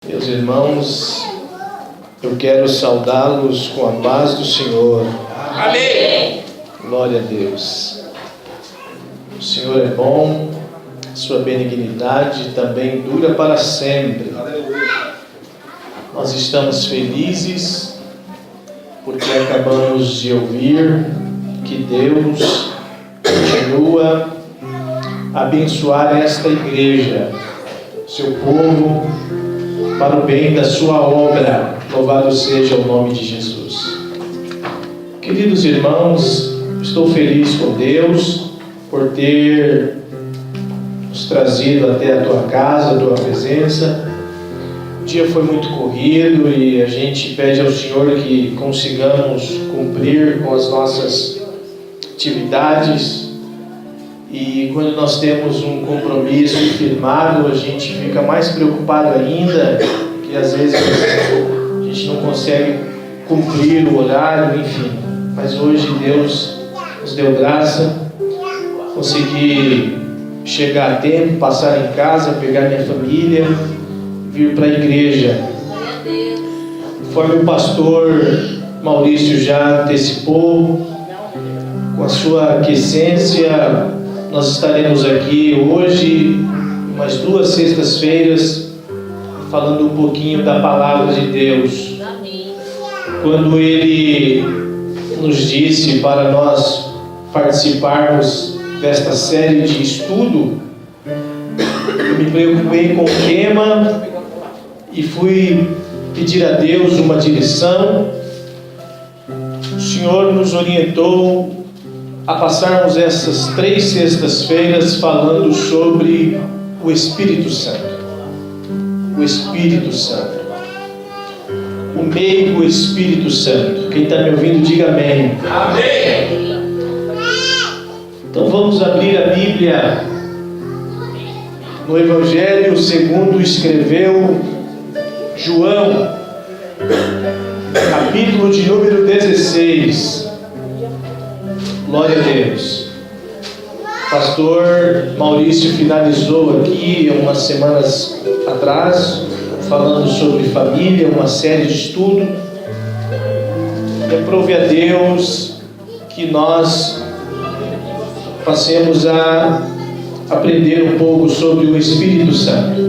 Meus irmãos, eu quero saudá-los com a paz do Senhor. Amém. Glória a Deus. O Senhor é bom, sua benignidade também dura para sempre. Nós estamos felizes porque acabamos de ouvir que Deus continua a abençoar esta igreja, seu povo, para o bem da sua obra. Louvado seja o nome de Jesus. Queridos irmãos, estou feliz com Deus por ter nos trazido até a tua casa, a tua presença. O dia foi muito corrido e a gente pede ao Senhor que consigamos cumprir com as nossas atividades. E quando nós temos um compromisso firmado, a gente fica mais preocupado ainda, que às vezes a gente não consegue cumprir o horário, enfim. Mas hoje Deus nos deu graça, consegui chegar a tempo, passar em casa, pegar minha família, vir para a igreja. Conforme o pastor Maurício já antecipou, com a sua aquiescência, nós estaremos aqui hoje, umas 2 sextas-feiras, falando um pouquinho da palavra de Deus. Quando Ele nos disse para nós participarmos desta série de estudo, eu me preocupei com o tema e fui pedir a Deus uma direção. O Senhor nos orientou a passarmos essas 3 sextas-feiras falando sobre o Espírito Santo. O Espírito Santo. O meigo Espírito Santo. Quem está me ouvindo, diga amém. Amém. Então vamos abrir a Bíblia no Evangelho segundo escreveu João, capítulo de número 16. Glória a Deus. O pastor Maurício finalizou aqui umas semanas atrás, falando sobre família, uma série de estudo. E aprove a Deus que nós passemos a aprender um pouco sobre o Espírito Santo.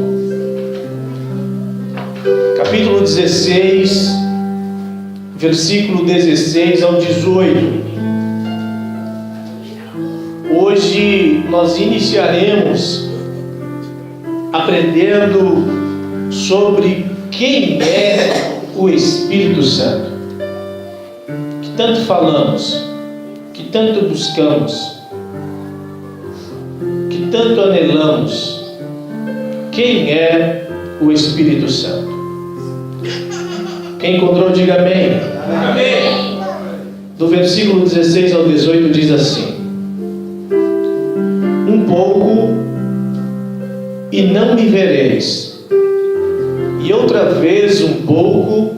Capítulo 16, versículo 16 ao 18. Hoje nós iniciaremos aprendendo sobre quem é o Espírito Santo. Que tanto falamos, que tanto buscamos, que tanto anelamos. Quem é o Espírito Santo? Quem encontrou, diga amém. Amém. Do versículo 16 ao 18 diz assim: um pouco e não me vereis, e outra vez um pouco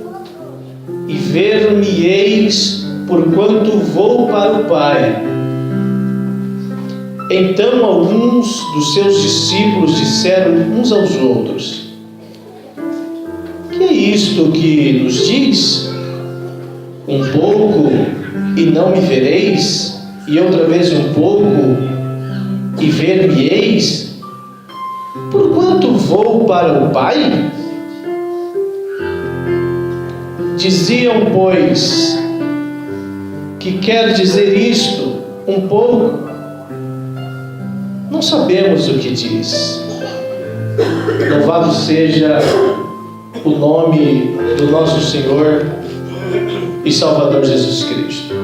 e ver-me-eis, porquanto vou para o Pai. Então alguns dos seus discípulos disseram uns aos outros: que é isto que nos diz? Um pouco e não me vereis, e outra vez um pouco e ver-me-eis, porquanto vou para o Pai? Diziam, pois, que quer dizer isto, um pouco? Não sabemos o que diz. Louvado seja o nome do nosso Senhor e Salvador Jesus Cristo.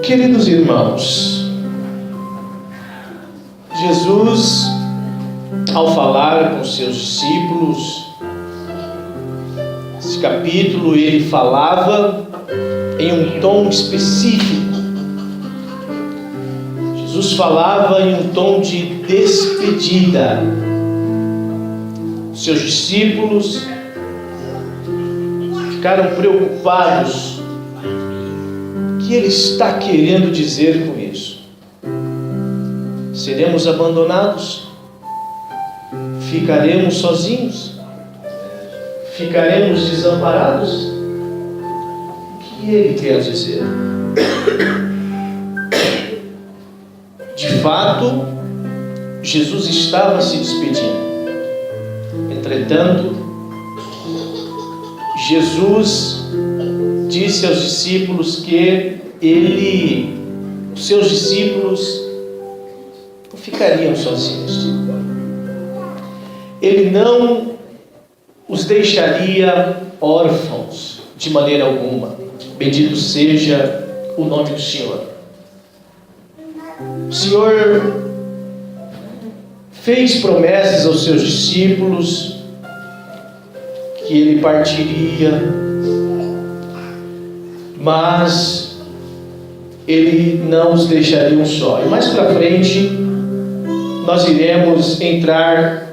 Queridos irmãos, Jesus, ao falar com seus discípulos, esse capítulo ele falava em um tom específico. Jesus falava em um tom de despedida. Seus discípulos ficaram preocupados. O que ele está querendo dizer com isso? Seremos abandonados? Ficaremos sozinhos? Ficaremos desamparados? O que ele quer dizer? De fato, Jesus estava se despedindo. Entretanto, Jesus disse aos discípulos que os seus discípulos não ficariam sozinhos. Ele não os deixaria órfãos de maneira alguma. Bendito seja o nome do Senhor. O Senhor fez promessas aos seus discípulos que ele partiria, mas ele não os deixaria só. E mais para frente nós iremos entrar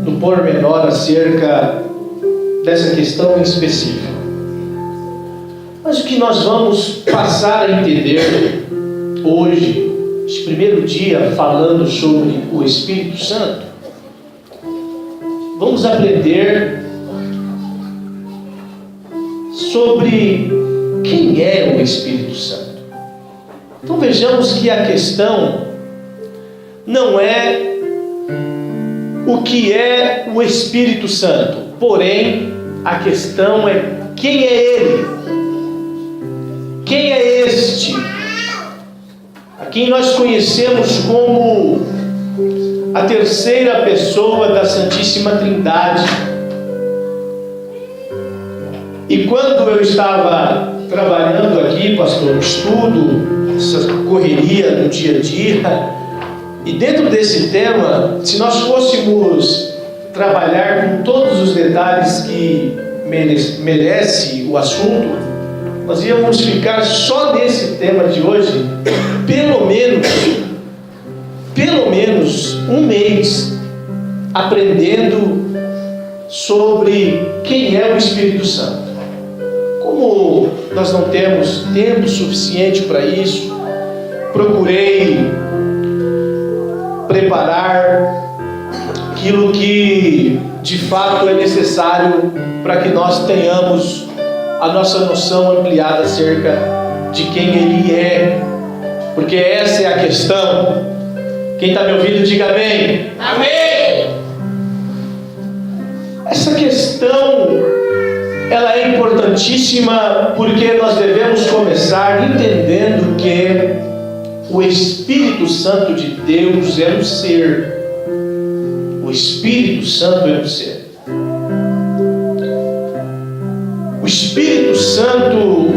no pormenor acerca dessa questão em específico. Mas o que nós vamos passar a entender hoje, este primeiro dia falando sobre o Espírito Santo, vamos aprender sobre quem é o Espírito Santo. Então vejamos que a questão não é o que é o Espírito Santo, porém a questão é quem é Ele, quem é este, a quem nós conhecemos como a terceira pessoa da Santíssima Trindade. E quando eu estava trabalhando aqui, pastor, estudo, essa correria no dia a dia, e dentro desse tema, se nós fôssemos trabalhar com todos os detalhes que merece o assunto, nós íamos ficar só nesse tema de hoje, pelo menos um mês, aprendendo sobre quem é o Espírito Santo. Como nós não temos tempo suficiente para isso, procurei preparar aquilo que de fato é necessário para que nós tenhamos a nossa noção ampliada acerca de quem Ele é, porque essa é a questão. Quem está me ouvindo, diga amém. Amém. Essa questão, ela é importantíssima, porque nós devemos começar entendendo que o Espírito Santo de Deus é um ser. O Espírito Santo é um ser. O Espírito Santo,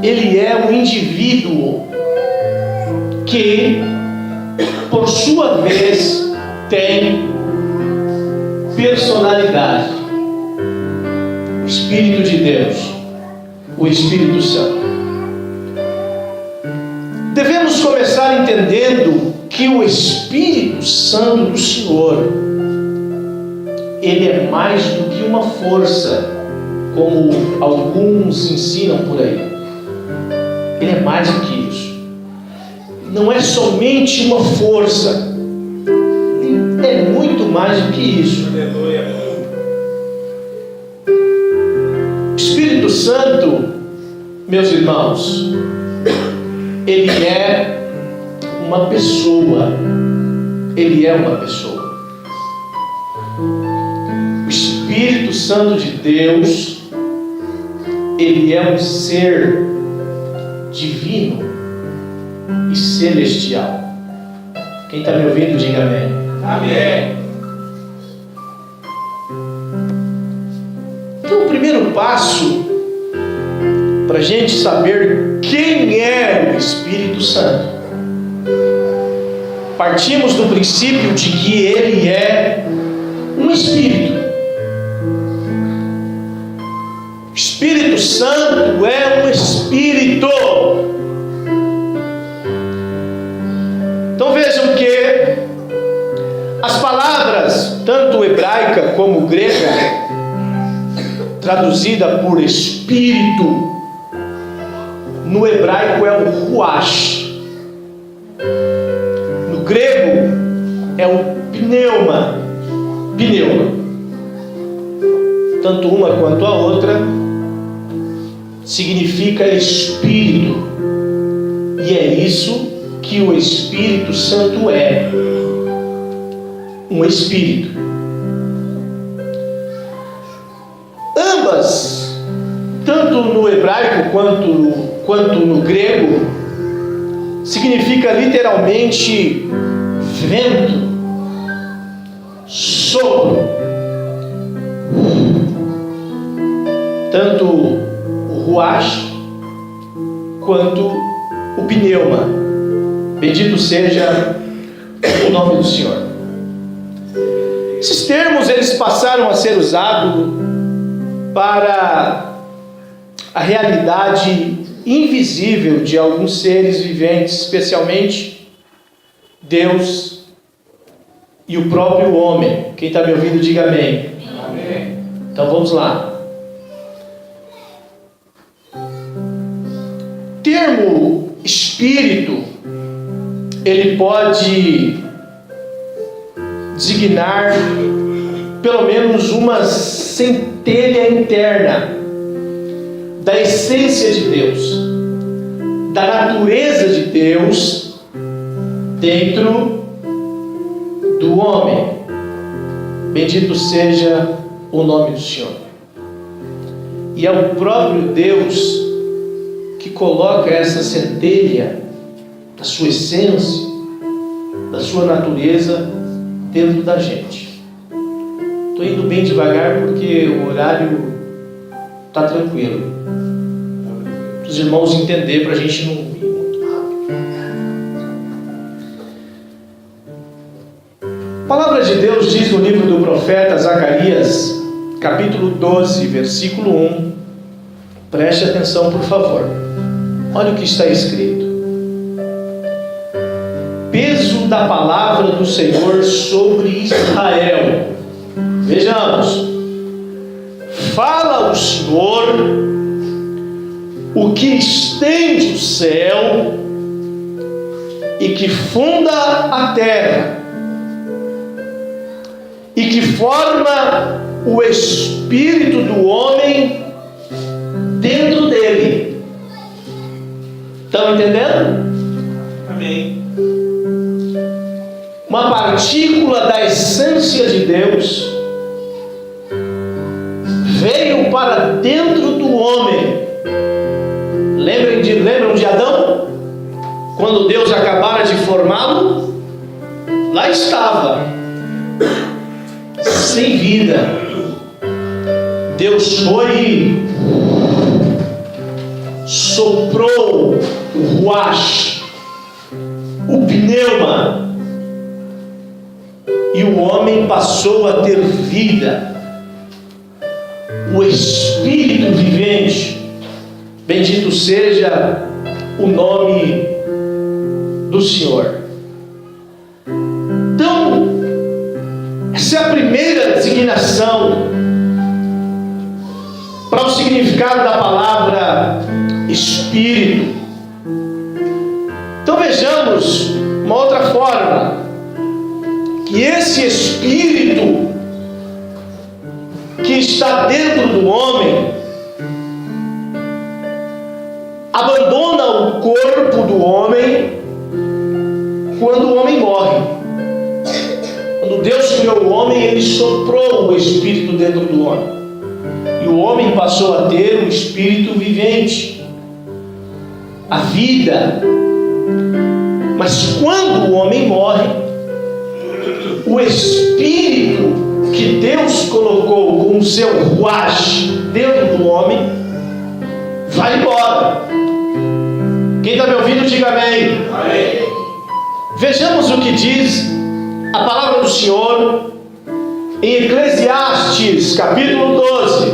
ele é um indivíduo que, por sua vez, tem personalidade. O Espírito de Deus, o Espírito Santo. Devemos começar entendendo que o Espírito Santo do Senhor, ele é mais do que uma força, como alguns ensinam por aí. Ele é mais do que isso. Não é somente uma força, é muito mais do que isso. O Espírito Santo, meus irmãos, ele é uma pessoa. Ele é uma pessoa. O Espírito Santo de Deus, ele é um ser divino e celestial. Quem está me ouvindo, diga amém. Amém. Então, o primeiro passo para a gente saber quem é o Espírito Santo, partimos do princípio de que ele é um Espírito. O Espírito Santo é um Espírito. Então vejam que as palavras, tanto hebraica como grega, traduzida por Espírito, no hebraico é o ruach, no grego é o pneuma. Pneuma. Tanto uma quanto a outra significa espírito. E é isso que o Espírito Santo é. Um espírito. Ambas, tanto no hebraico quanto no grego, significa literalmente vento, sopro. Tanto o ruach quanto o pneuma. Bendito seja o nome do Senhor. Esses termos eles passaram a ser usados para a realidade invisível de alguns seres viventes, especialmente Deus e o próprio homem. Quem está me ouvindo, diga amém. Amém. Então vamos lá. Termo espírito, ele pode designar pelo menos uma centelha interna da essência de Deus, da natureza de Deus dentro do homem. Bendito seja o nome do Senhor. E é o próprio Deus que coloca essa centelha da sua essência, da sua natureza dentro da gente. Estou indo bem devagar porque o horário está tranquilo. Para os irmãos entenderem, para a gente não ir muito rápido. A palavra de Deus diz no livro do profeta Zacarias, capítulo 12, versículo 1. Preste atenção, por favor. Olha o que está escrito. Peso da palavra do Senhor sobre Israel. Vejamos. Fala o Senhor, o que estende o céu e que funda a terra e que forma o espírito do homem dentro dele. Estão entendendo? Amém. Uma partícula da essência de Deus veio para dentro do homem. Lembram de Adão? Quando Deus acabara de formá-lo, lá estava, sem vida. Deus foi e soprou o ruach, o pneuma, e o homem passou a ter vida, o Espírito vivente. Bendito seja o nome do Senhor. Então, essa é a primeira designação para o significado da palavra Espírito. Então vejamos uma outra forma, que esse Espírito que está dentro do homem abandona o corpo do homem quando o homem morre. Quando Deus criou o homem, Ele soprou o Espírito dentro do homem, e o homem passou a ter um Espírito vivente, a vida. Mas quando o homem morre, o Espírito que Deus colocou com o seu ruach dentro do homem vai embora. Quem está me ouvindo, diga amém. Amém. Vejamos o que diz a palavra do Senhor em Eclesiastes, capítulo 12,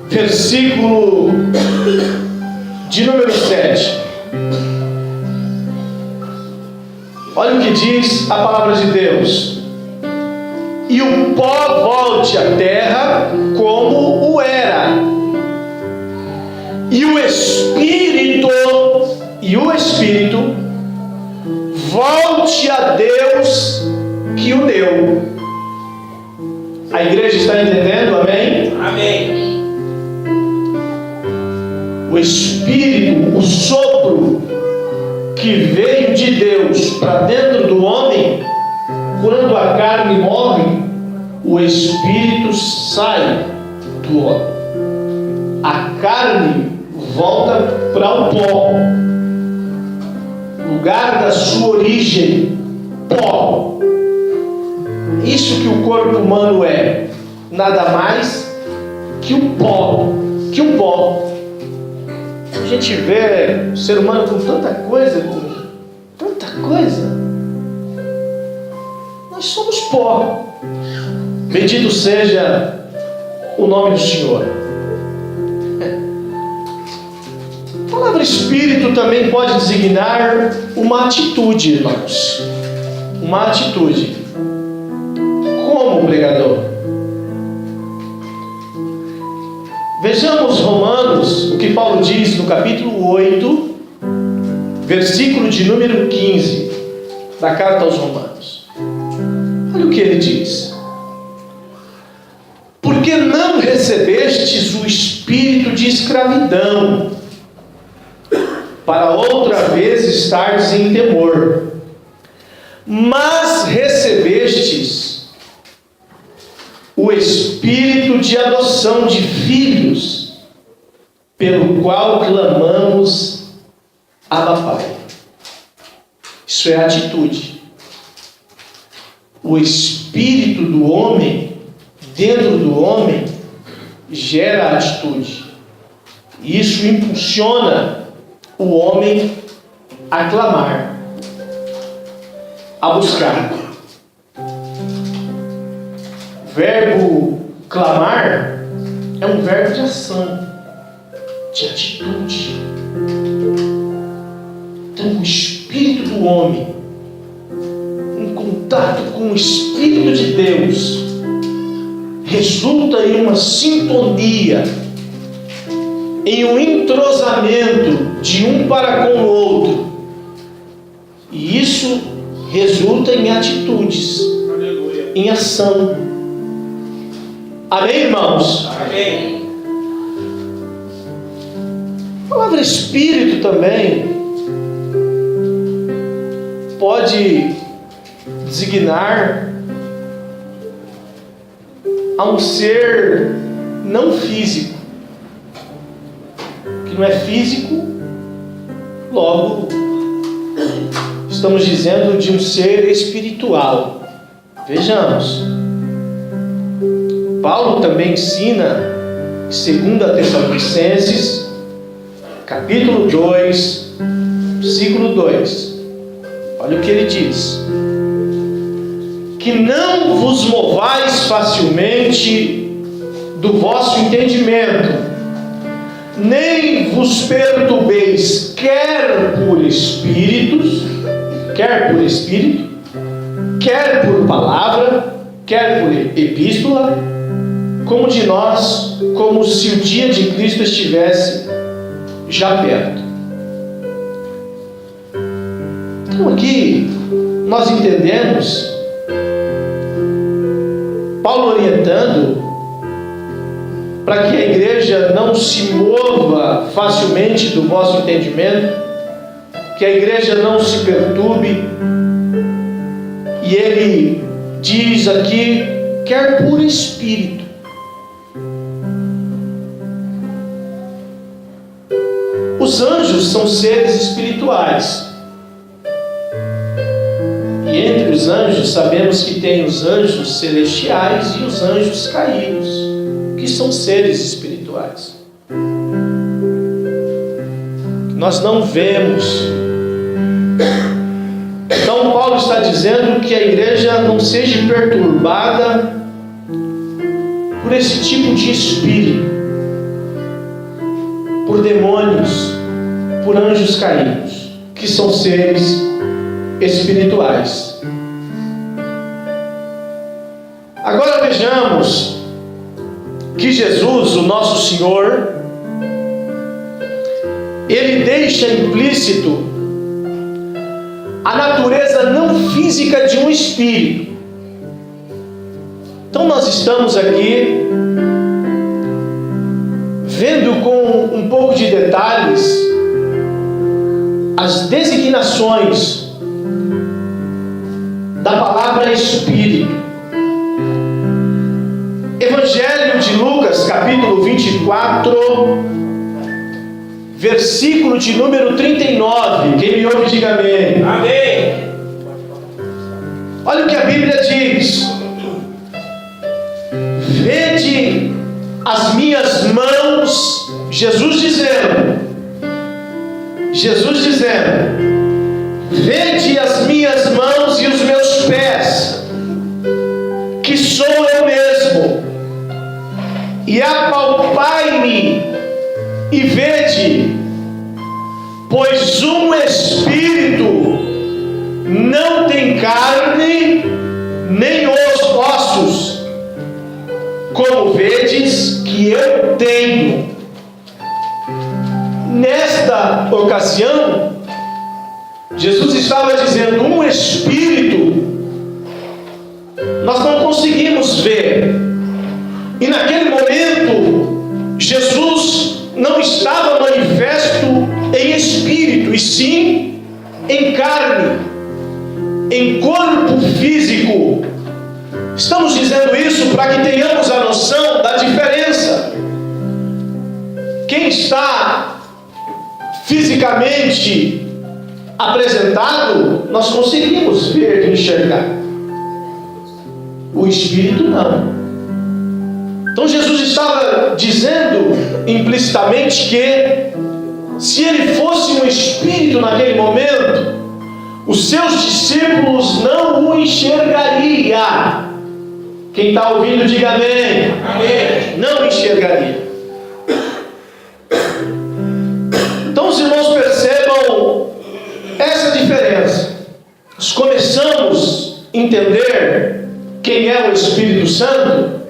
versículo de número 7. Olha o que diz a palavra de Deus. E o pó volte à terra como o era, e o Espírito volte a Deus que o deu. A igreja está entendendo? Amém? Amém. O Espírito, o sopro que veio de Deus para dentro do homem, quando a carne morre, o Espírito sai do homem. A carne volta para o pó, lugar da sua origem, pó. Isso que o corpo humano é, nada mais que o pó, A gente vê o ser humano com tanta coisa, nós somos pó. Bendito seja o nome do Senhor. A palavra Espírito também pode designar uma atitude, irmãos. Uma atitude. Como, pregador? Vejamos Romanos, o que Paulo diz no capítulo 8, versículo de número 15, da carta aos Romanos. Olha o que ele diz. Porque não recebestes o espírito de escravidão, para outra vez estardes em temor, mas recebestes o espírito de adoção de filhos, pelo qual clamamos, Abba Pai. Isso é atitude. O espírito do homem, dentro do homem, gera atitude. E isso impulsiona o homem a clamar, a buscar. O verbo clamar é um verbo de ação, de atitude. Então, o espírito do homem, em contato com o Espírito de Deus, resulta em uma sintonia, em um entrosamento de um para com o outro. E isso resulta em atitudes, Aleluia. em ação. Amém, irmãos? Amém. A palavra Espírito também pode designar a um ser não físico, que não é físico, logo estamos dizendo de um ser espiritual. Vejamos, Paulo também ensina em 2 Tessalonicenses capítulo 2, versículo 2. Olha o que ele diz: que não vos movais facilmente do vosso entendimento, nem vos perturbeis, quer por espírito, quer por palavra, quer por epístola, como de nós, como se o dia de Cristo estivesse já perto. Então aqui nós entendemos Paulo orientando para que a igreja não se mova facilmente do vosso entendimento, que a igreja não se perturbe. E ele diz aqui, quer por espírito. Os anjos são seres espirituais. E entre os anjos, sabemos que tem os anjos celestiais e os anjos caídos, que são seres espirituais. Nós não vemos. Então Paulo está dizendo que a igreja não seja perturbada por esse tipo de espírito, por demônios, por anjos caídos, que são seres espirituais. Agora vejamos que Jesus, o nosso Senhor, ele deixa implícito a natureza não física de um espírito. Então nós estamos aqui vendo com um pouco de detalhes as designações da palavra Espírito. Evangelho de Lucas, capítulo 24, versículo de número 39. Quem me ouve, diga amém. Amém. Olha o que a Bíblia diz: vede as minhas mãos, Jesus dizendo, vede as minhas mãos e os meus pés, que sou eu mesmo, e apalpai-me e vede, pois um espírito não tem carne nem ossos, como vedes que eu tenho. Nesta ocasião, Jesus estava dizendo: um espírito nós não conseguimos ver. E naquele momento, Jesus não estava manifesto em espírito, e sim em carne, em corpo físico. Estamos dizendo isso para que tenhamos a noção da diferença. Quem está fisicamente apresentado, nós conseguimos ver e enxergar. O espírito não. Então Jesus estava dizendo implicitamente que, se ele fosse um espírito naquele momento, os seus discípulos não o enxergariam. Quem está ouvindo, diga amém. Amém. Não enxergaria. Então os irmãos percebam essa diferença. Nós começamos a entender quem é o Espírito Santo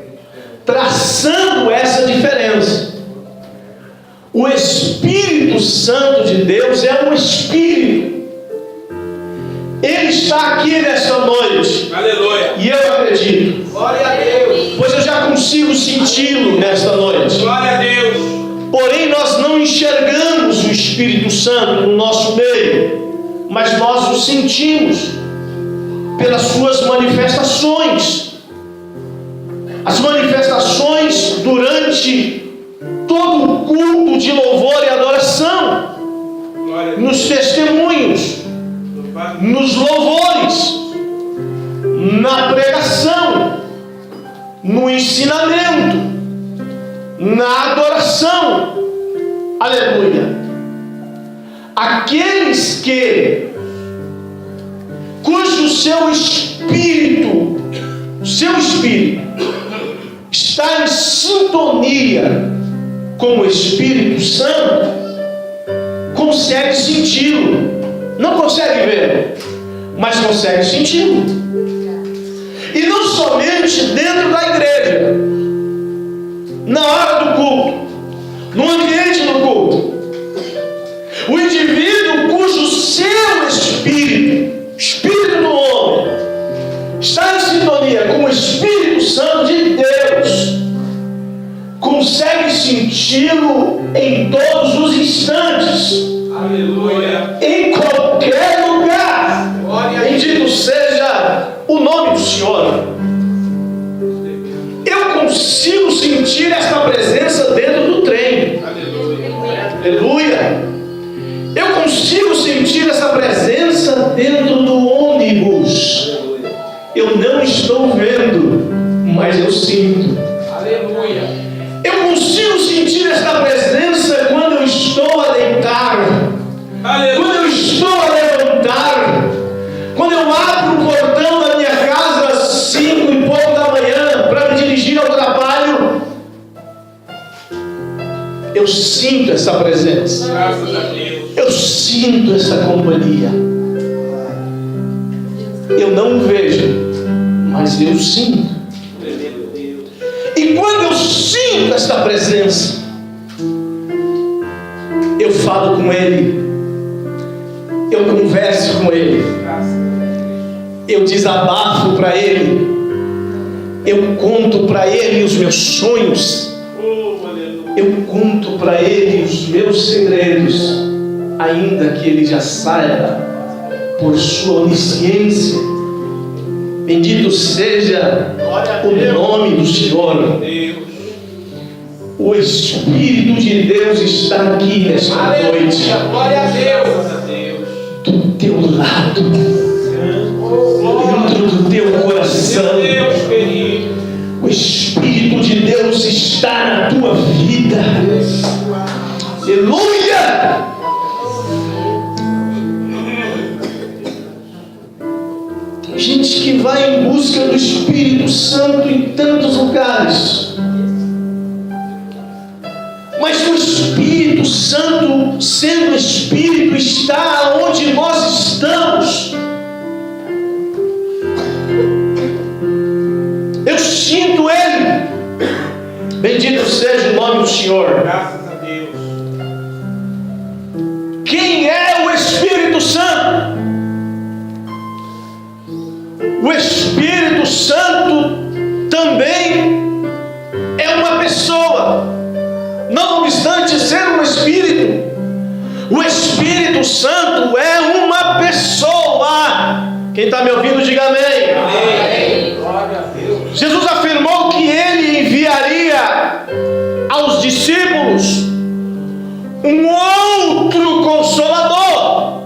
traçando essa diferença. O Espírito Santo de Deus é um Espírito. Ele está aqui nessa noite. Aleluia. E eu acredito. Glória a Deus. Pois eu já consigo senti-lo nesta noite. Glória a Deus. Porém nós não enxergamos o Espírito Santo no nosso meio, mas nós o sentimos pelas suas manifestações. As manifestações durante todo o culto de louvor e adoração, nos testemunhos, nos louvores, na pregação, no ensinamento, na adoração. Aleluia. Aqueles cujo seu espírito está em sintonia com o Espírito Santo, consegue senti-lo. Não consegue ver, mas consegue senti-lo. E não somente dentro da igreja, na hora do culto, no ambiente do culto. O indivíduo cujo seu espírito do homem, está em sintonia com o Espírito Santo de Deus, consegue senti-lo em todos os instantes. Aleluia. Em qualquer lugar. Bendito seja o nome do Senhor. Eu consigo sentir esta presença dentro do trem. Aleluia. Eu consigo sentir essa presença dentro do ônibus. Eu não estou vendo, mas eu sinto. Aleluia. Eu consigo sentir esta presença quando eu estou a deitar. Aleluia. Quando eu estou a levantar. Quando eu abro o portão da minha casa às 5 e pouco da manhã para me dirigir ao trabalho, eu sinto essa presença. Graças a Deus. Eu sinto essa companhia. Eu não vejo, mas eu sinto. E quando eu sinto essa presença, eu falo com Ele, eu converso com Ele, eu desabafo para Ele, Eu conto para Ele os meus sonhos. Eu conto para Ele os meus segredos, ainda que Ele já saiba por sua onisciência. Bendito seja o nome do Senhor. O Espírito de Deus está aqui nesta noite. Glória a Deus. Do teu lado, dentro do teu coração. Deus querido. O Espírito de Deus está na tua vida. Aleluia! Tem gente que vai em busca do Espírito Santo em tantos lugares, mas o Espírito Santo, sendo Espírito, está onde nós estamos. Eu sinto Ele. Bendito seja o nome do Senhor. Graças a Deus. Quem é o Espírito Santo? O Espírito Santo também é uma pessoa. Não obstante ser um Espírito, o Espírito Santo é uma pessoa. Quem está me ouvindo, diga amém. Amém. Glória a Deus. Jesus afirmou que Ele enviaria aos discípulos um outro Consolador.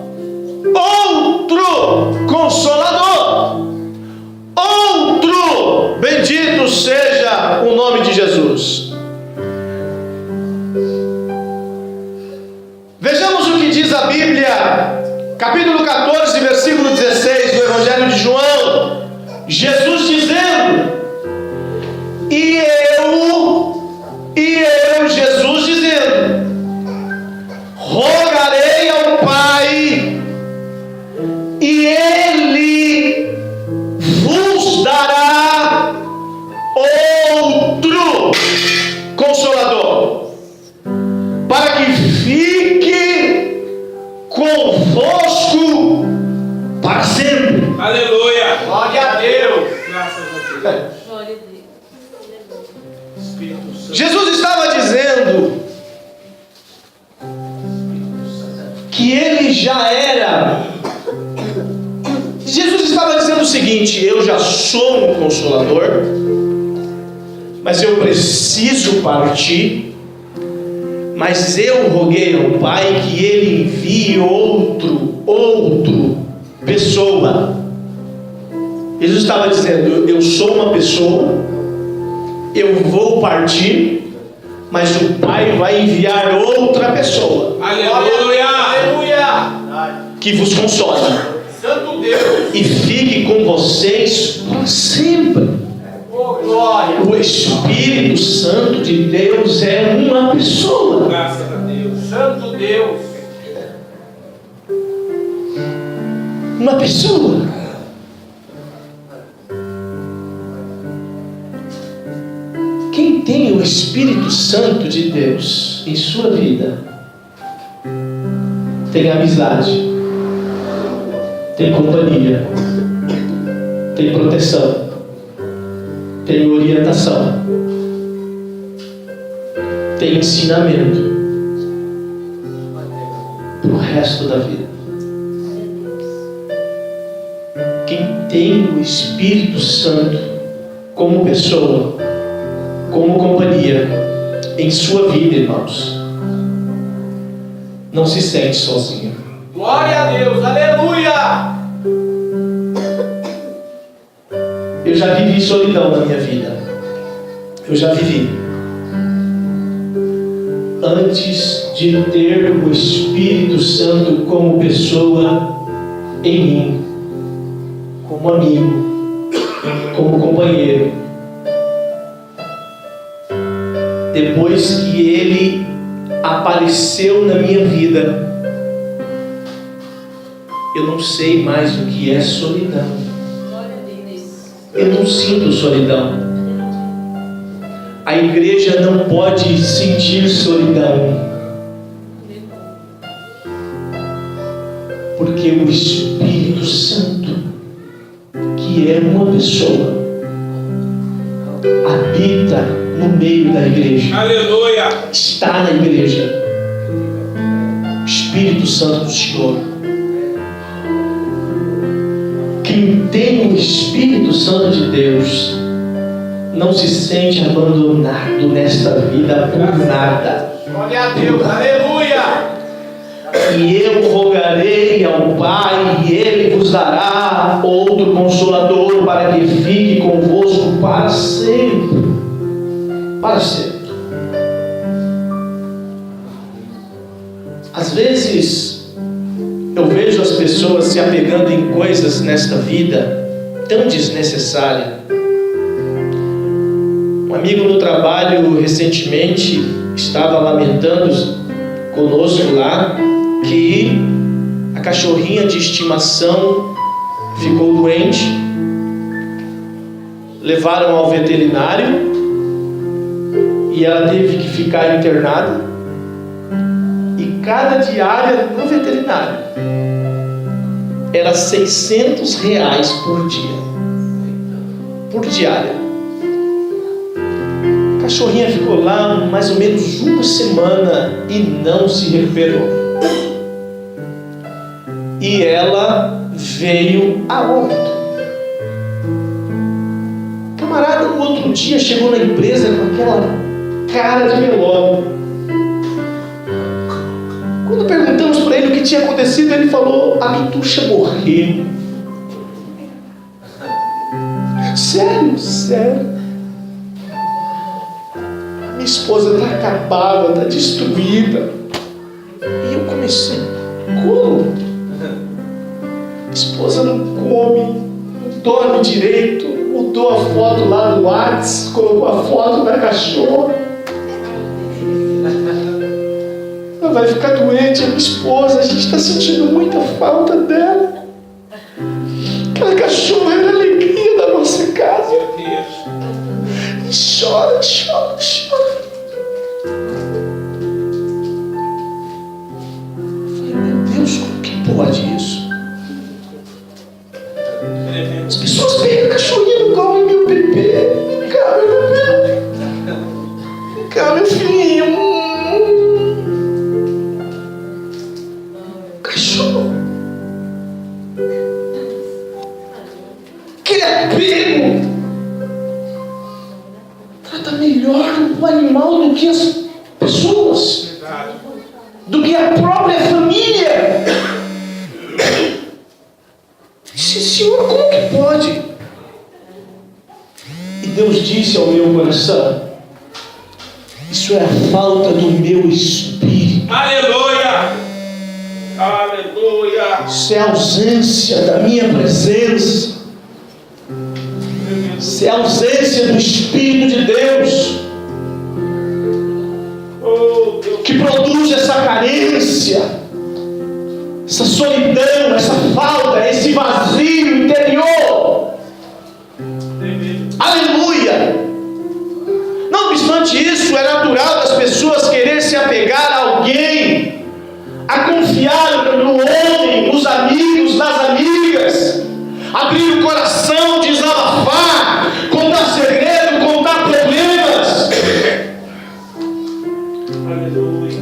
Outro Consolador. Outro. Bendito seja o nome de Jesus. Vejamos o que diz a Bíblia, capítulo 14, versículo 16 do Evangelho de João. Jesus dizendo, e eu, Jesus dizendo, rogarei ao Pai, e Ele vos dará outro Consolador, para que fique convosco para sempre. Aleluia. Glória a Deus. Graças a Deus. Glória a Deus. Espírito Santo. Jesus estava dizendo que Ele já era. Jesus estava dizendo o seguinte: eu já sou um Consolador, mas eu preciso partir. Mas eu roguei ao Pai que Ele envie outro pessoa. Jesus estava dizendo, eu sou uma pessoa, eu vou partir, mas o Pai vai enviar outra pessoa. Aleluia. Aleluia! Que vos console. Santo Deus. E fique com vocês para sempre. Glória. O Espírito Santo de Deus é uma pessoa. Graças a Deus. Santo Deus. Uma pessoa. Quem tem o Espírito Santo de Deus em sua vida tem amizade, tem companhia, tem proteção, tem orientação, tem ensinamento para o resto da vida. Quem tem o Espírito Santo como pessoa, como companhia em sua vida, irmãos, não se sente sozinho. Glória a Deus. Aleluia. Eu já vivi solidão na minha vida. Eu já vivi. Antes de ter o Espírito Santo como pessoa em mim, como amigo, como companheiro. Depois que Ele apareceu na minha vida, eu não sei mais o que é solidão. Eu não sinto solidão. A igreja não pode sentir solidão, porque o Espírito Santo, que é uma pessoa, habita no meio da igreja. Aleluia. Está na igreja. Espírito Santo do Senhor. Quem tem o Espírito Santo de Deus não se sente abandonado nesta vida por nada. Glória a Deus, aleluia. E eu rogarei ao Pai, e Ele vos dará outro Consolador, para que fique convosco para sempre. Para sempre. Às vezes, eu vejo as pessoas se apegando em coisas nesta vida tão desnecessárias. Um amigo no trabalho recentemente estava lamentando conosco lá que a cachorrinha de estimação ficou doente. Levaram ao veterinário e ela teve que ficar internada. E cada diária no veterinário era R$600 por dia. Por diária. A cachorrinha ficou lá mais ou menos uma semana e não se recuperou. E ela veio a óbito. O camarada no outro dia chegou na empresa com aquela cara de velório. Quando perguntamos para ele o que tinha acontecido, ele falou: a Bituxa morreu. Sério, sério. Minha esposa está acabada, está destruída. E eu comecei: como? Minha esposa não come, não dorme direito, mudou a foto lá no WhatsApp, colocou a foto da cachorra. Ela vai ficar doente, a minha esposa, a gente está sentindo muita falta dela. Aquela cachorra era a alegria da nossa casa. E chora, chora, chora. Eu falei: meu Deus, como que pode isso? As pessoas pegam a cachorrinha no colo, meu bebê. Cá, meu bebê. Cá, meu filhinho. Cachorro. Aquele apego trata melhor o animal do que as pessoas, do que a própria família. Senhor, como que pode? E Deus disse ao meu coração: isso é a falta do meu espírito. Aleluia. Aleluia. Isso é a ausência da minha presença. Isso é a ausência do Espírito de Deus, que produz essa carência, essa solidão, essa falta, esse vazio interior. Aleluia. Não obstante isso, é natural das pessoas querer se apegar a alguém, a confiar no homem, nos amigos, nas amigas, abrir o coração, desabafar, contar segredo, contar problemas. Aleluia.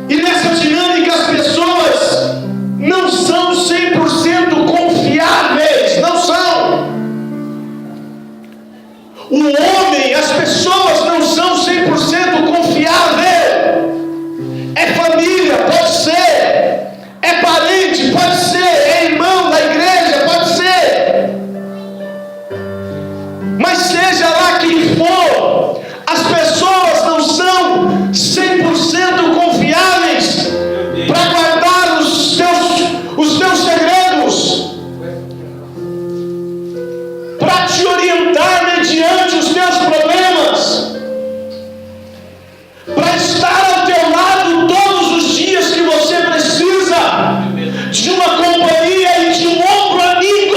E nessa dinâmica as pessoas não são 100% confiáveis, não são. O homem, as pessoas não são 100% confiáveis. É família, pode ser. É parente, pode ser. É irmão da igreja, pode ser. Mas seja lá quem for, as pessoas não são 100% confiáveis para guardar os teus segredos, para te orientar mediante os teus problemas, para estar ao teu lado todos os dias que você precisa de uma companhia e de um ombro amigo.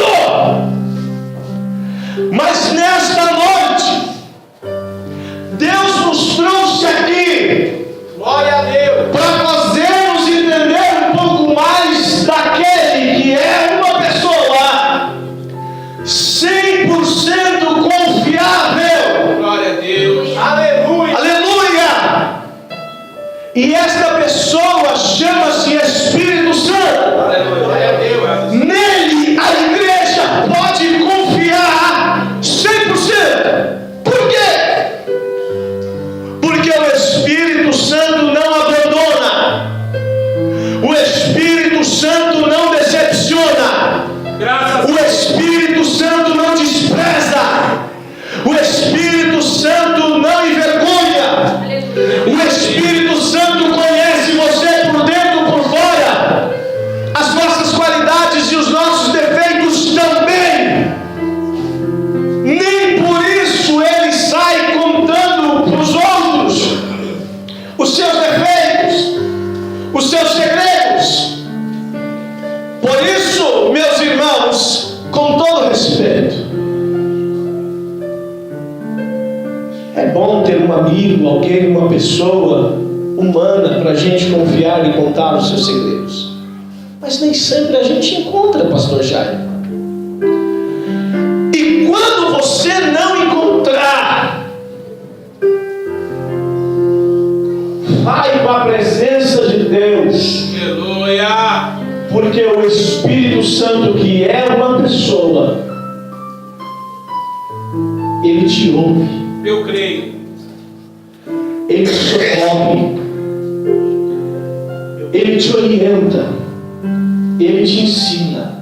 Mas nesta noite, Deus nos trouxe aqui, Glória a Deus. para fazermos entender um pouco mais daquele que é uma pessoa 100% confiável. E esta pessoa chama-se Espírito Santo. Nele a igreja pode confiar 100%. Por quê? Porque o Espírito Santo não abandona. O Espírito Santo não decepciona. O Espírito Santo não despreza. O Espírito Santo não envergonha. O Espírito Santo conhece você por dentro e por fora. As nossas qualidades e os nossos defeitos também. Nem por isso ele sai contando para os outros os seus defeitos, os seus segredos. Por isso, meus irmãos, com todo respeito, é bom ter um amigo, alguém, uma pessoa humana para a gente confiar e contar os seus segredos. Mas nem sempre a gente encontra, pastor Jair. E quando você não encontrar, vai para a presença de Deus. Aleluia. Porque o Espírito Santo, que é uma pessoa, ele te ouve. Eu creio. Ele te socorre. Ele te orienta. Ele te ensina.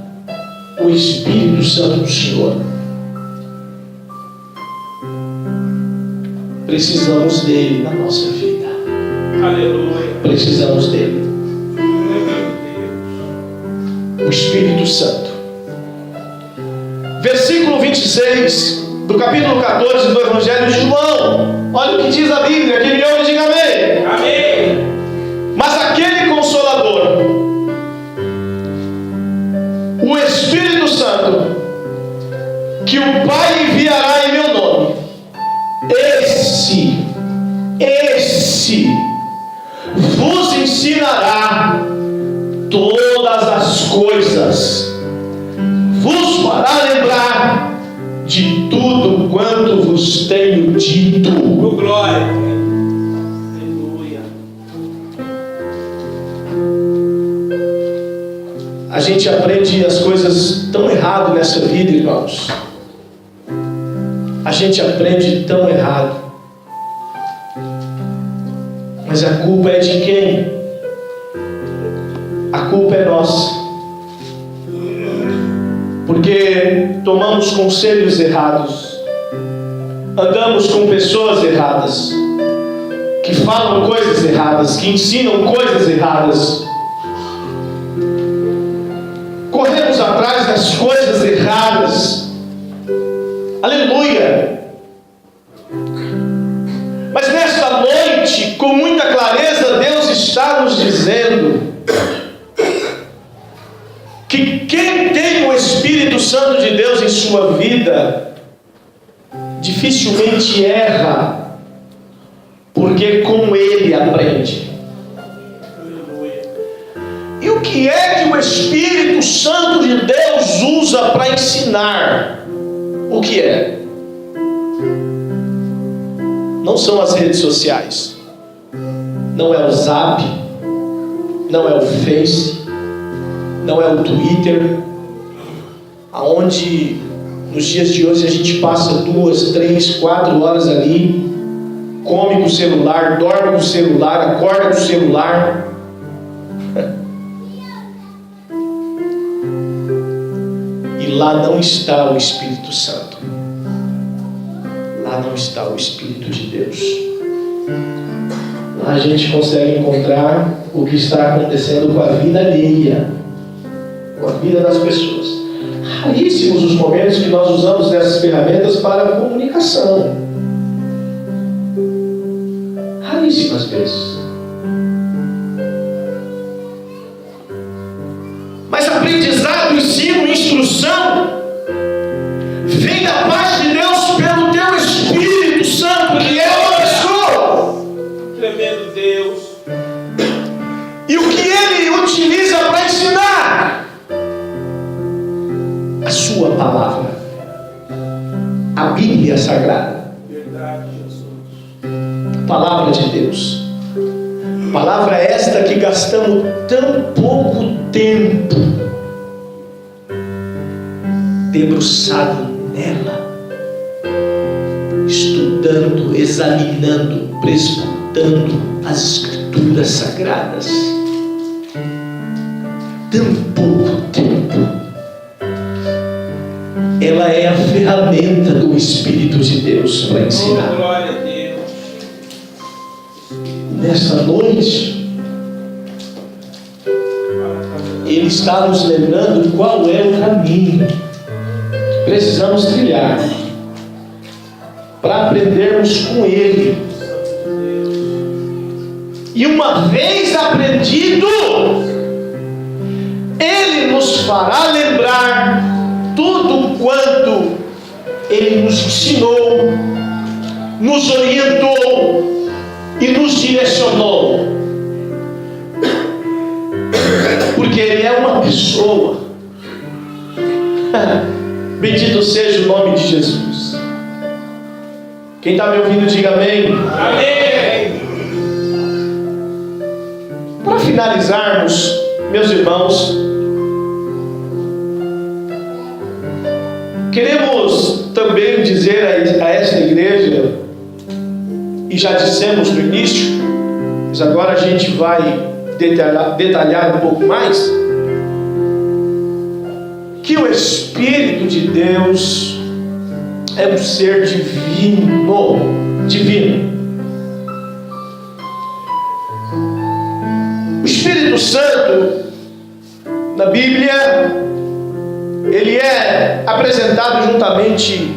O Espírito Santo do Senhor. Precisamos dele na nossa vida. Aleluia. Precisamos dele. O Espírito Santo. Versículo 26 do capítulo 14 do Evangelho de João. Olha o que diz a Bíblia. Quem me ouve, diga amém. Amém. Mas aquele Consolador, o Espírito Santo, que o Pai enviará em meu nome, esse vos ensinará todas as coisas, vos fará lembrar de tudo quanto vos tenho dito. Oh, glória. Aleluia. A gente aprende as coisas tão errado nessa vida, irmãos. A gente aprende tão errado. Mas a culpa é de quem? A culpa é nossa. Porque tomamos conselhos errados, andamos com pessoas erradas, que falam coisas erradas, que ensinam coisas erradas, corremos atrás das coisas erradas. Aleluia! Mas nesta noite, com muita clareza, Deus está nos dizendo que quem tem o Espírito Santo de Deus em sua vida dificilmente erra, porque com ele aprende. E o que é que o Espírito Santo de Deus usa para ensinar? O que é? Não são as redes sociais, não é o Zap, não é o Face, não é o Twitter, aonde nos dias de hoje a gente passa 2, 3, 4 horas ali, come com o celular, dorme com o celular, acorda com o celular. E lá não está o Espírito Santo. Lá não está o Espírito de Deus. Lá a gente consegue encontrar o que está acontecendo com a vida alheia, com a vida das pessoas. Raríssimos os momentos que nós usamos dessas ferramentas para a comunicação. Raríssimas vezes. Mas aprendizado, ensino, instrução vem da parte de Deus pelo teu Espírito Santo, que é uma pessoa. Tremendo Deus. E o que ele utiliza para ensinar? A sua palavra, a Bíblia Sagrada, Verdade, Jesus. a palavra de Deus. Palavra esta que gastamos tão pouco tempo debruçado nela, estudando, examinando, prescrutando as Escrituras Sagradas. Tão pouco tempo. Ela é a ferramenta do Espírito de Deus para ensinar. Glória a Deus. Nesta noite, Ele está nos lembrando qual é o caminho que precisamos trilhar para aprendermos com Ele. E uma vez aprendido, Ele nos fará lembrar tudo quanto Ele nos ensinou, nos orientou e nos direcionou. Porque Ele é uma pessoa. Bendito seja o nome de Jesus. Quem está me ouvindo, diga amém. Amém. Para finalizarmos, meus irmãos, queremos também dizer a esta igreja, e já dissemos no início, mas agora a gente vai detalhar um pouco mais, que o Espírito de Deus é um ser divino. O Espírito Santo, na Bíblia, ele é apresentado juntamente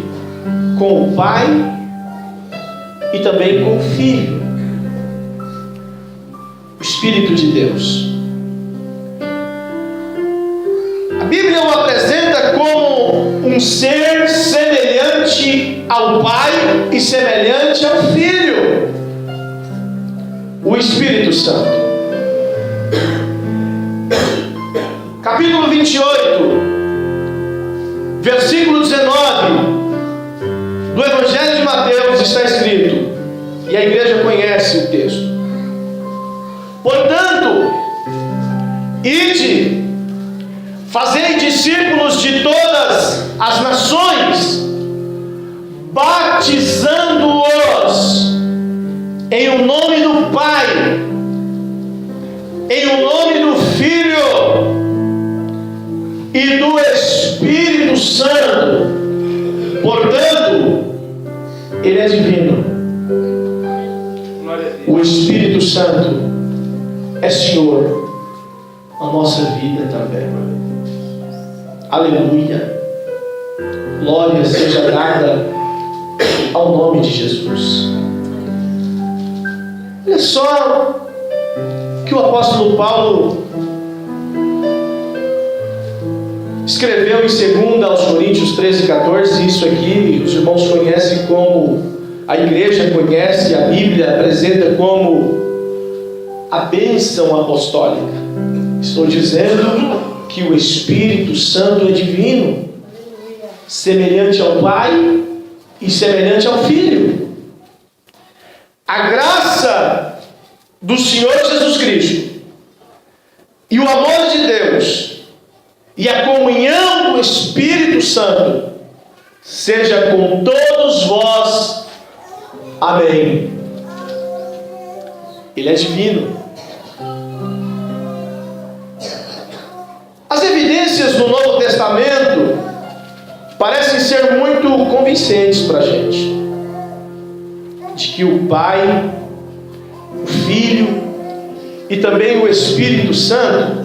com o Pai e também com o Filho. O Espírito de Deus. A Bíblia o apresenta como um ser semelhante ao Pai e semelhante ao Filho. O Espírito Santo. Capítulo 28, versículo 19 do Evangelho de Mateus está escrito, e a igreja conhece o texto: portanto, ide, fazei discípulos de todas as nações, batizando-os em o nome do Pai, em o nome do Filho e do Espírito Santo. Portanto, Ele é divino. O Espírito Santo é Senhor a nossa vida também. Aleluia. Glória seja dada ao nome de Jesus. Olha só que o apóstolo Paulo escreveu em 2 aos Coríntios 13:14. Isso aqui os irmãos conhecem como, a igreja conhece, a Bíblia apresenta como a bênção apostólica. Estou dizendo que o Espírito Santo é divino, semelhante ao Pai e semelhante ao Filho. A graça do Senhor Jesus Cristo e o amor de Deus e a comunhão do Espírito Santo seja com todos vós. Amém. Ele é divino. As evidências do Novo Testamento parecem ser muito convincentes para a gente, de que o Pai, o Filho e também o Espírito Santo,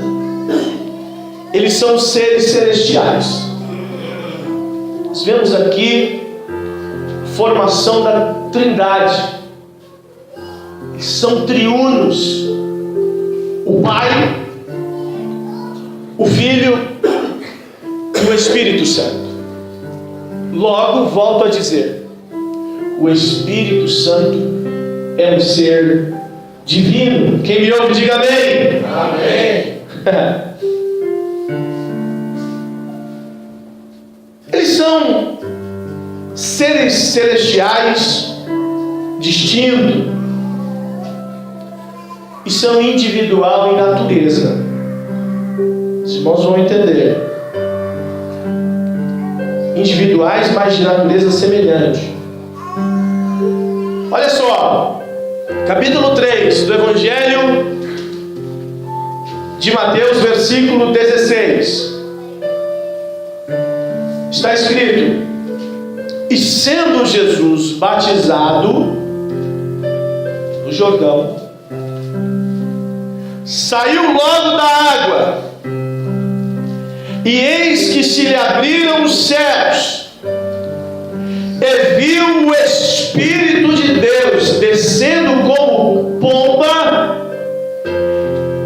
eles são seres celestiais. Nós vemos aqui a formação da Trindade. Eles são triunos: o Pai, o Filho e o Espírito Santo. Logo, volto a dizer, o Espírito Santo é um ser divino. Quem me ouve, diga amém. Amém. Eles são seres celestiais distintos e são individual em natureza. Os irmãos vão entender. Individuais, mas de natureza semelhante. Olha só, capítulo 3 do Evangelho de Mateus, versículo 16. Está escrito: e sendo Jesus batizado no Jordão, saiu logo da água, e eis que se lhe abriram os céus, e viu o Espírito de Deus descendo como pomba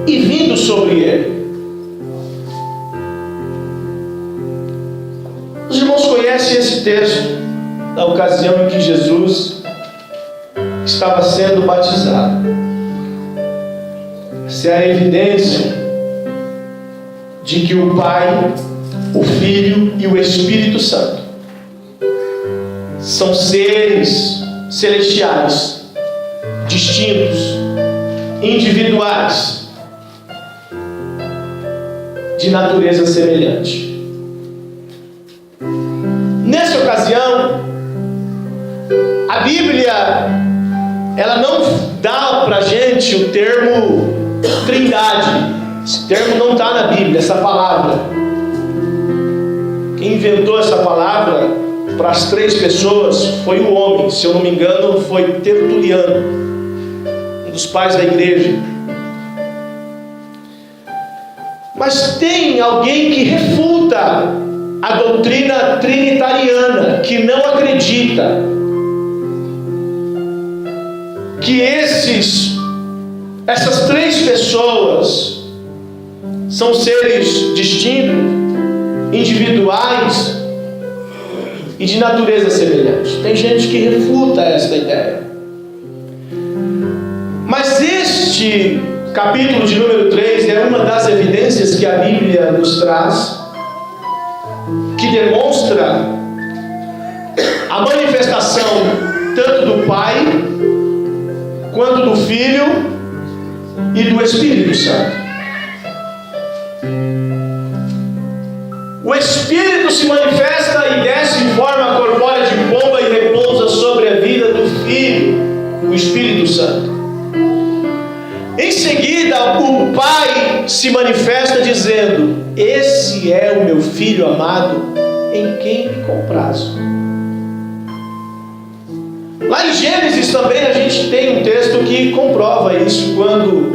e vindo sobre ele. Os irmãos conhecem esse texto da ocasião em que Jesus estava sendo batizado. Essa é a evidência de que o Pai, o Filho e o Espírito Santo são seres celestiais, distintos, individuais, de natureza semelhante. Nessa ocasião, a Bíblia, ela não dá para a gente o termo Trindade. Esse termo não está na Bíblia, essa palavra. Quem inventou essa palavra para as três pessoas foi o homem, se eu não me engano, foi Tertuliano, um dos pais da igreja. Mas tem alguém que refuta a doutrina trinitariana, que não acredita que essas três pessoas são seres distintos, individuais e de natureza semelhante. Tem gente que refuta esta ideia. Mas este capítulo de número 3 é uma das evidências que a Bíblia nos traz, que demonstra a manifestação tanto do Pai, quanto do Filho e do Espírito Santo. O Espírito se manifesta e desce em forma corpórea de pomba e repousa sobre a vida do Filho, o Espírito Santo. Em seguida, o Pai se manifesta dizendo: esse é o meu Filho amado, em quem me comprazo. Lá em Gênesis também a gente tem um texto que comprova isso, quando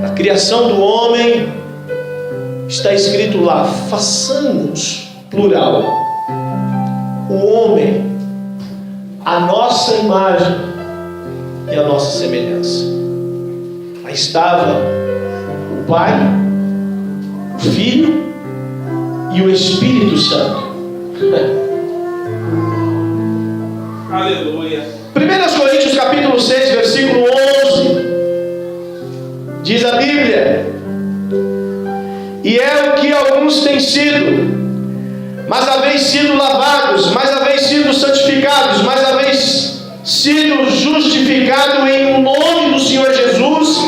a criação do homem está escrito lá: façamos, plural, o homem, a nossa imagem e a nossa semelhança. Aí estava o Pai, o Filho e o Espírito Santo. Aleluia. 1 Coríntios capítulo 6, versículo 11, diz a Bíblia: e é o que alguns têm sido, mas haveis sido lavados, mas haveis sido santificados, mas haveis sido justificado em nome do Senhor Jesus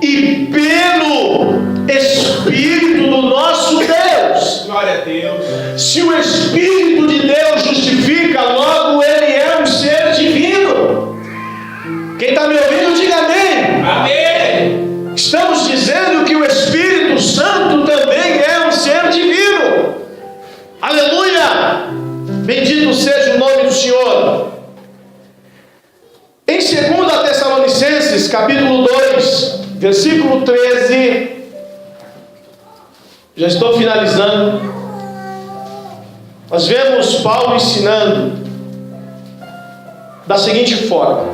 e pelo Espírito do nosso Deus. Glória a Deus. Se o Espírito de Deus justifica, logo Ele é um ser divino. Quem está me ouvindo, diga amém. Amém. Estamos dizendo que o Espírito Santo também é um ser divino. Aleluia! Bendito seja o nome do Senhor. Em 2 Tessalonicenses, capítulo 2, versículo 13, já estou finalizando. Nós vemos Paulo ensinando da seguinte forma: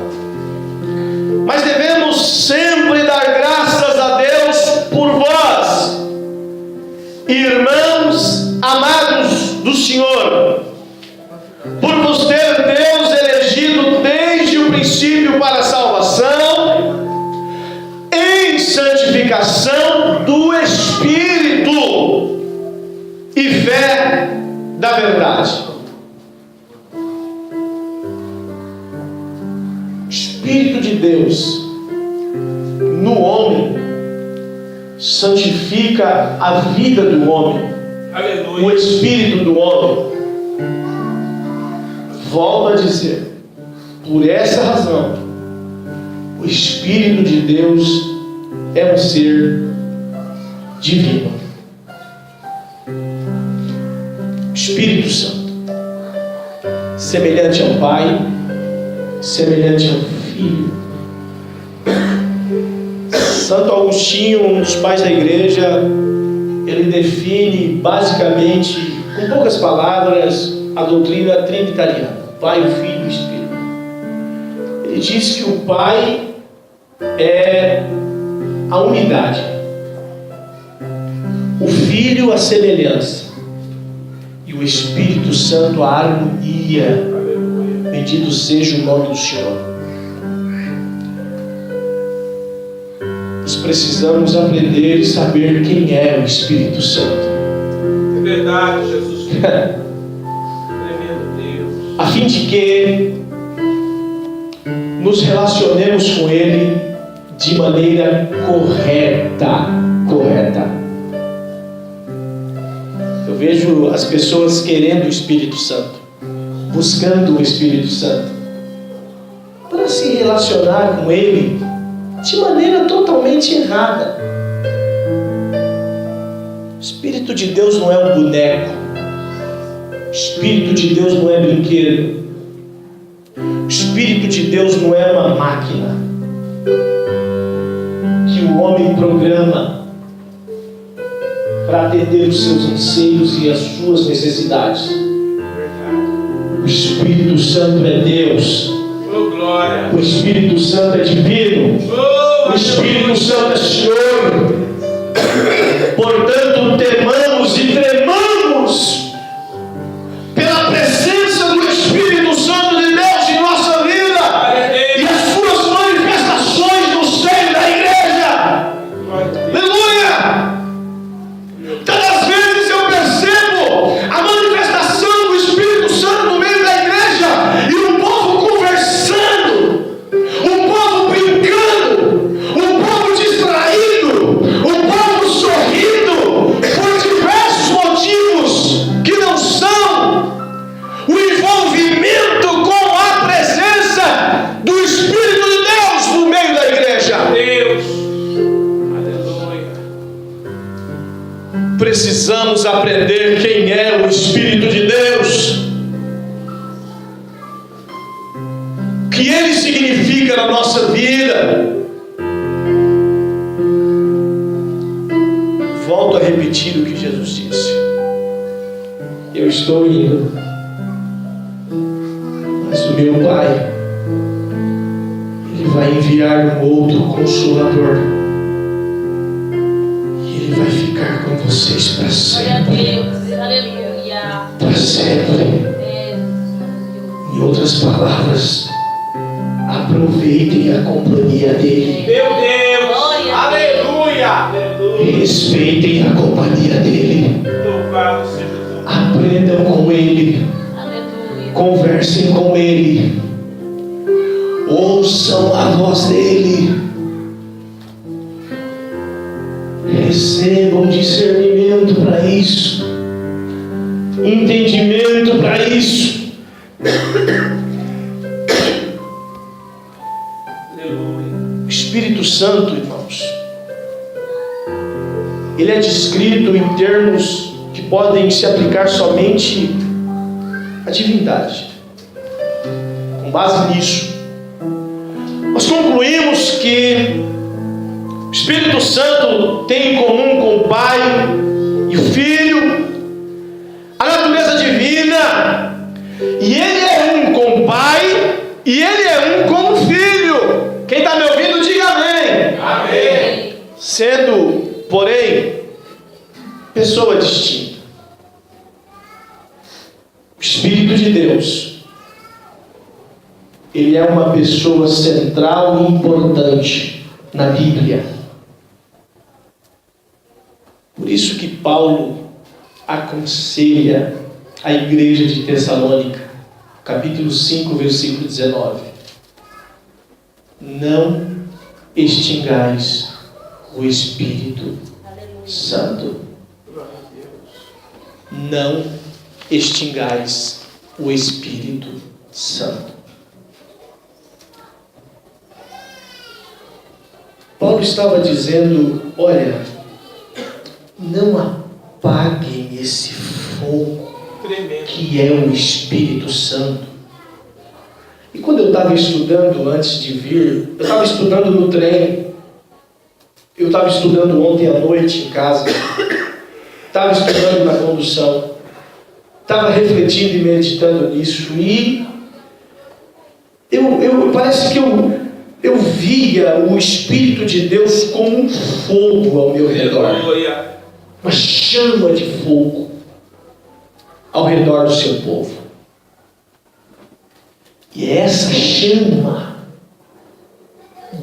mas devemos sempre dar graças a Deus por vós, irmãos amados do Senhor, por vos ter Deus elegido desde o princípio para a salvação, em santificação do Espírito e fé da verdade. O Espírito de Deus santifica a vida do homem, Aleluia. o espírito do homem. Volto a dizer, por essa razão, o Espírito de Deus é um ser divino. Espírito Santo, semelhante ao Pai, semelhante ao Filho. Santo Agostinho, um dos pais da igreja, ele define basicamente, com poucas palavras, a doutrina trinitariana: Pai, o Filho e o Espírito. Ele diz que o Pai é a unidade, o Filho a semelhança e o Espírito Santo a harmonia. Bendito seja o nome do Senhor. Nós precisamos aprender e saber quem é o Espírito Santo. É verdade, Jesus. Tremendo Deus. A fim de que nos relacionemos com Ele de maneira correta. Eu vejo as pessoas querendo o Espírito Santo, buscando o Espírito Santo, para se relacionar com Ele de maneira totalmente errada. O Espírito de Deus não é um boneco. O Espírito de Deus não é brinquedo. O Espírito de Deus não é uma máquina que o homem programa para atender os seus anseios e as suas necessidades. O Espírito Santo é Deus. Oh, glória. O Espírito Santo é divino. Oh, O Espírito Santo é Senhor. Portanto, temamos e tremamos pela presença do Espírito Santo de Deus em nossa vida e as suas manifestações no seio da igreja. Aleluia! Tantas vezes eu percebo a manifestação do Espírito Santo no meio da igreja e um povo conversando, um povo brincando, um povo distraído, um povo sorrindo por diversos motivos que não são o envolvimento com a presença do Espírito de Deus no meio da igreja. Deus. Aleluia. Precisamos aprender quem é o Espírito de Deus, o que ele significa na nossa vida. Volto a repetir o que Jesus disse: eu estou indo, mas o meu Pai, Ele vai enviar um outro Consolador, e Ele vai ficar com vocês para Glória a sempre. Deus. Aleluia. Para sempre. Em outras palavras, aproveitem a companhia dele. Meu Deus. Glória a Aleluia. Aleluia. Respeitem a companhia dele. Louvado seja o teu nome. Aprendam com ele. Aleluia. Conversem com ele. Ouçam a voz dele. Recebam discernimento para isso. Entendimento para isso. Aleluia. O Espírito Santo, irmãos, ele é descrito em termos que podem se aplicar somente à divindade. Com base nisso, nós concluímos que o Espírito Santo tem em comum com o Pai e o Filho a natureza divina, e ele é um com o Pai e ele é um com o Filho. Quem está me ouvindo, diga amém. Amém. Sendo, porém, pessoa distinta. O Espírito de Deus, ele é uma pessoa central e importante na Bíblia. Por isso que Paulo aconselha a igreja de Tessalônica, capítulo 5, versículo 19: não extingais o Espírito Santo. Não extingais o Espírito Santo. Paulo estava dizendo, olha, não apaguem esse fogo que é o Espírito Santo. E quando eu estava estudando antes de vir, eu estava estudando no trem, eu estava estudando ontem à noite em casa, estava estudando na condução, estava refletindo e meditando nisso, e parece que eu via o Espírito de Deus como um fogo ao meu redor, uma chama de fogo ao redor do seu povo. E é essa chama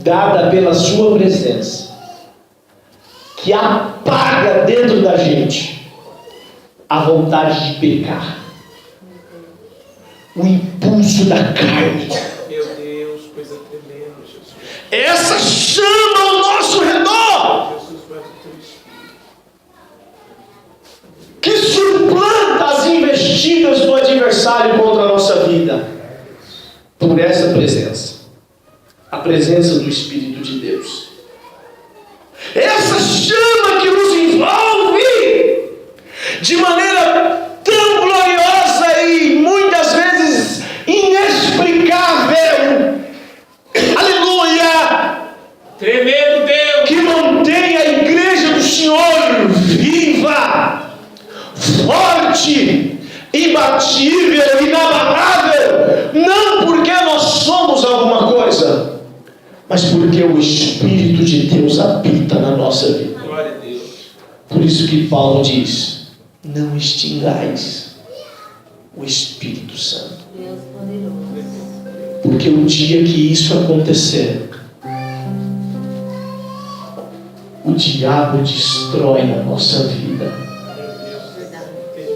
dada pela sua presença que apaga dentro da gente a vontade de pecar, o impulso da carne. Meu Deus, coisa tremenda, Jesus. Essa chama ao nosso redor Jesus, mas o teu Espírito. que suplanta as investidas do adversário contra a nossa vida, por essa presença, a presença do Espírito de Deus. Essa chama que nos envolve de maneira tão gloriosa e muitas vezes inexplicável. Aleluia! Tremendo Deus. Que mantém a igreja do Senhor viva, forte, imbatível, inabalável, não porque nós somos alguma coisa, mas porque o Espírito de Deus habita na nossa vida. Glória a Deus. Por isso que Paulo diz, não extingais o Espírito Santo. Deus poderoso. Porque o dia que isso acontecer, o diabo destrói a nossa vida.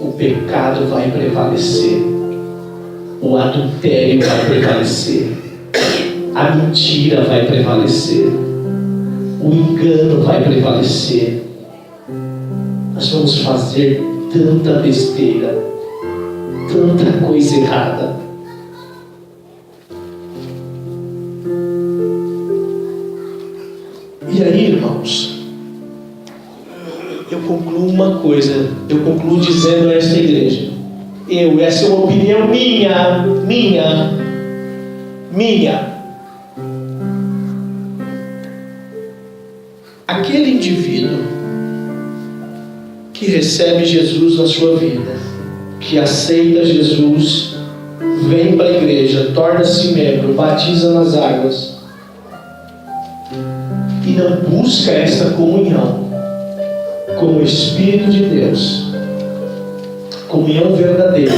O pecado vai prevalecer, o adultério vai prevalecer, a mentira vai prevalecer, o engano vai prevalecer. Nós vamos fazer tanta besteira, tanta coisa errada. E aí, irmãos, eu concluo uma coisa, eu concluo dizendo a esta igreja, essa é uma opinião minha. Aquele indivíduo que recebe Jesus na sua vida, que aceita Jesus, vem para a igreja, torna-se membro, batiza nas águas e não busca esta comunhão com o Espírito de Deus, comunhão verdadeira,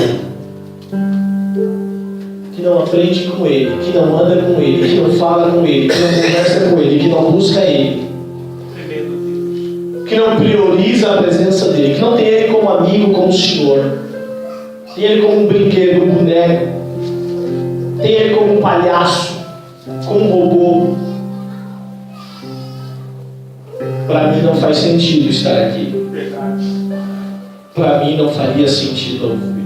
que não aprende com Ele, que não anda com Ele, que não fala com Ele, que não conversa com Ele, que não busca Ele, que não prioriza a presença dEle, que não tem Ele como amigo, como Senhor, tem Ele como um brinquedo, um boneco, tem Ele como um palhaço, como um robô. Para mim não faz sentido estar aqui. Para mim não faria sentido ouvir.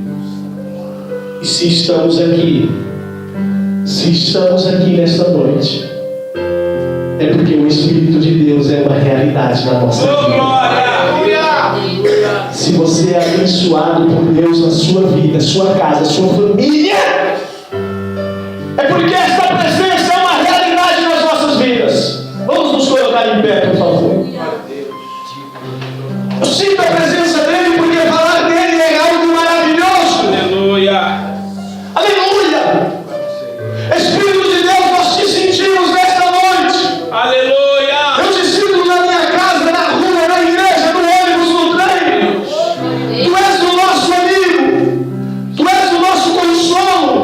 E se estamos aqui nesta noite, é porque o Espírito de Deus é uma realidade na nossa vida. Se você é abençoado por Deus na sua vida, sua casa, sua família, é porque esta presença é uma realidade nas nossas vidas. Vamos nos colocar em pé, por favor. Eu sinto a presença dele porque falar dele é algo maravilhoso. Aleluia. Aleluia. Espírito de Deus, nós te sentimos nesta noite. Aleluia. Eu te sinto na minha casa, na rua, na igreja, no ônibus, no trem. Tu és o nosso amigo. Tu és o nosso consolo.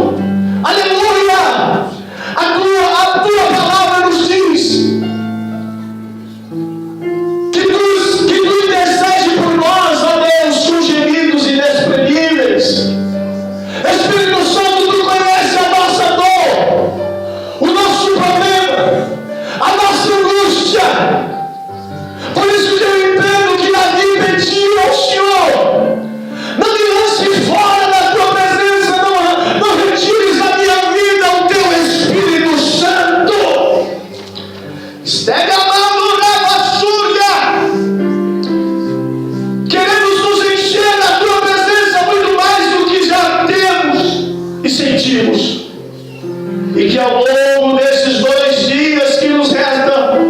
E que ao longo desses 2 dias que nos restam,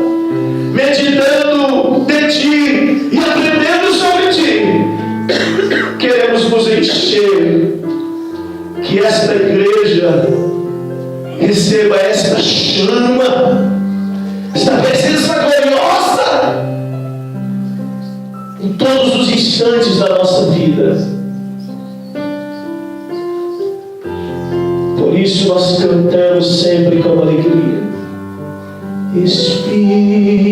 meditando de Ti e aprendendo sobre Ti, queremos nos encher. Que esta igreja receba esta chama, esta presença gloriosa em todos os instantes da nossa vida. Por isso nós cantamos sempre com alegria: Espírito